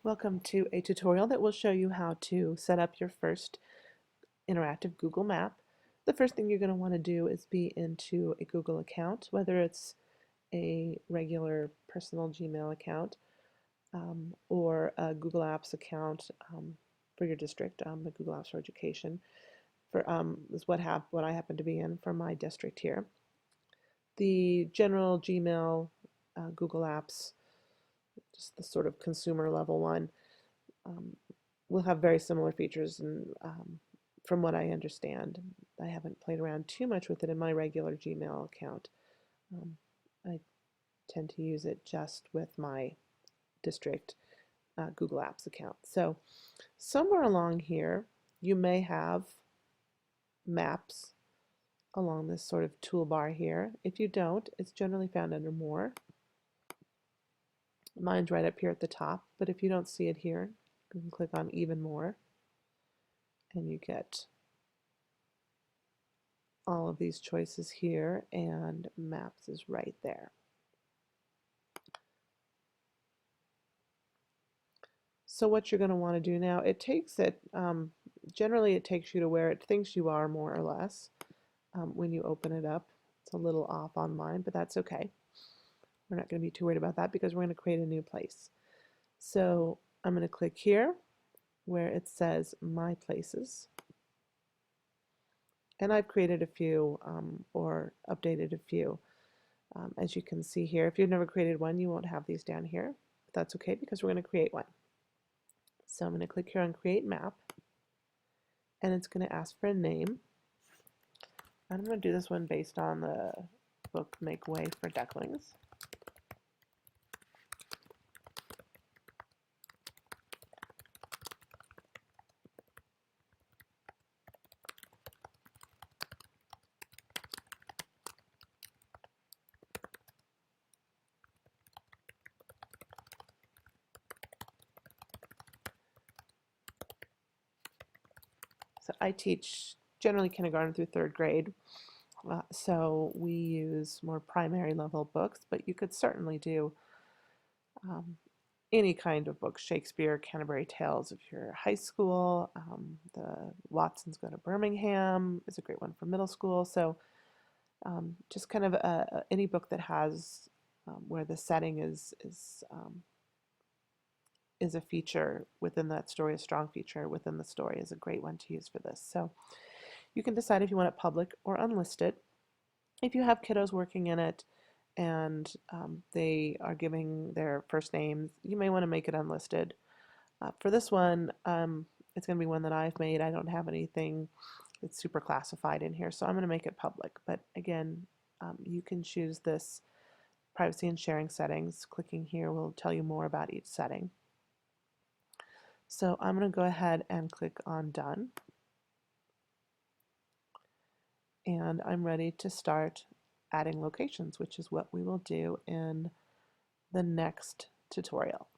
Welcome to a tutorial that will show you how to set up your first interactive Google map. The first thing you're going to want to do is be into a Google account, whether it's a regular personal Gmail account or a Google Apps account for your district, the Google Apps for Education. Is what I happen to be in for my district here. The general Gmail, Google Apps, just the sort of consumer level one, um, will have very similar features, and from what I understand, I haven't played around too much with it in my regular Gmail account. I tend to use it just with my district Google Apps account. So somewhere along here, you may have maps along this sort of toolbar here. If you don't, it's generally found under More. Mine's right up here at the top, but if you don't see it here, you can click on Even More, and you get all of these choices here, and Maps is right there. So what you're going to want to do now, generally it takes you to where it thinks you are, more or less, when you open it up. It's a little off on mine, but that's okay. We're not going to be too worried about that because we're going to create a new place. So I'm going to click here where it says My Places. And I've created a few or updated a few. As you can see here, if you've never created one, you won't have these down here. But that's okay because we're going to create one. So I'm going to click here on Create Map, and it's going to ask for a name. I'm going to do this one based on the book Make Way for Ducklings. So I teach generally kindergarten through third grade. So we use more primary level books, but you could certainly do any kind of books, Shakespeare, Canterbury Tales if you're high school. The Watson's Go to Birmingham is a great one for middle school. So just kind of any book that has where the setting is a feature within that story, a strong feature within the story, is a great one to use for this. So you can decide if you want it public or unlisted. If you have kiddos working in it and they are giving their first names, you may want to make it unlisted. For this one, it's going to be one that I've made. I don't have anything that's super classified in here, so I'm going to make it public. But again, you can choose this privacy and sharing settings. Clicking here will tell you more about each setting. So I'm going to go ahead and click on Done. And I'm ready to start adding locations, which is what we will do in the next tutorial.